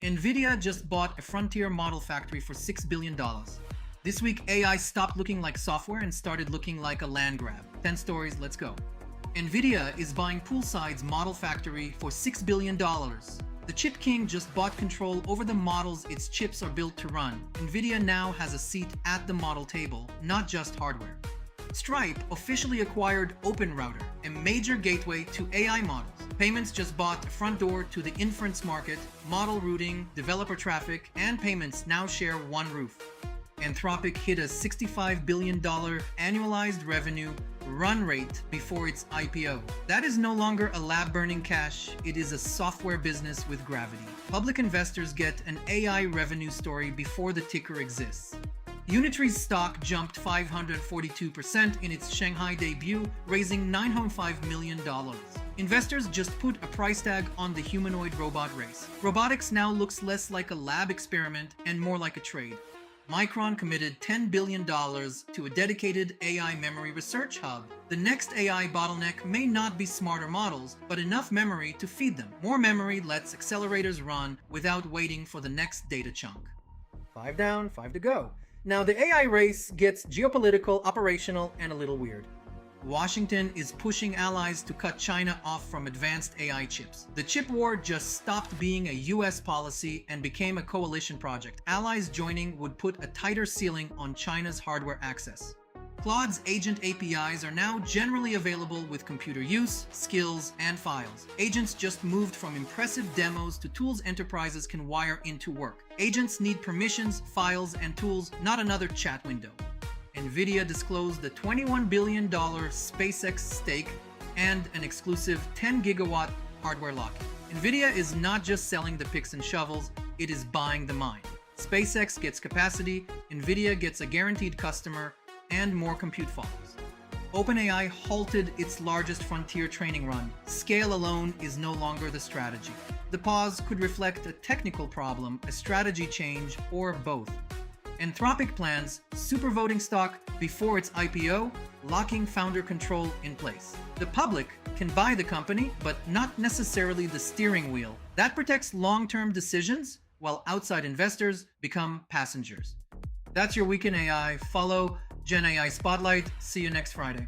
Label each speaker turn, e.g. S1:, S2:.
S1: Nvidia just bought a frontier model factory for $6 billion. This week, AI stopped looking like software and started looking like a land grab. 10 stories, let's go. Nvidia is buying Poolside's model factory for $6 billion. The chip king just bought control over the models its chips are built to run. Nvidia now has a seat at the model table, not just hardware. Stripe officially acquired OpenRouter, a major gateway to AI models. Payments just bought a front door to the inference market. Model routing, developer traffic, and payments now share one roof. Anthropic hit a $65 billion annualized revenue run rate before its IPO. That is no longer a lab burning cash, it is a software business with gravity. Public investors get an AI revenue story before the ticker exists. Unitree's stock jumped 542% in its Shanghai debut, raising $905 million. Investors just put a price tag on the humanoid robot race. Robotics now looks less like a lab experiment and more like a trade. Micron committed $10 billion to a dedicated AI memory research hub. The next AI bottleneck may not be smarter models, but enough memory to feed them. More memory lets accelerators run without waiting for the next data chunk. 5 down, 5 to go. Now the AI race gets geopolitical, operational, and a little weird. Washington is pushing allies to cut China off from advanced AI chips. The chip war just stopped being a US policy and became a coalition project. Allies joining would put a tighter ceiling on China's hardware access. Claude's agent APIs are now generally available with computer use, skills, and files. Agents just moved from impressive demos to tools enterprises can wire into work. Agents need permissions, files, and tools, not another chat window. Nvidia disclosed the $21 billion SpaceX stake and an exclusive 10-gigawatt hardware lock-in. Nvidia is not just selling the picks and shovels, it is buying the mine. SpaceX gets capacity, Nvidia gets a guaranteed customer, and more compute follows. OpenAI halted its largest frontier training run. Scale alone is no longer the strategy. The pause could reflect a technical problem, a strategy change, or both. Anthropic plans super voting stock before its IPO, locking founder control in place. The public can buy the company, but not necessarily the steering wheel. That protects long-term decisions, while outside investors become passengers. That's your Week in AI. Follow Gen AI Spotlight. See you next Friday.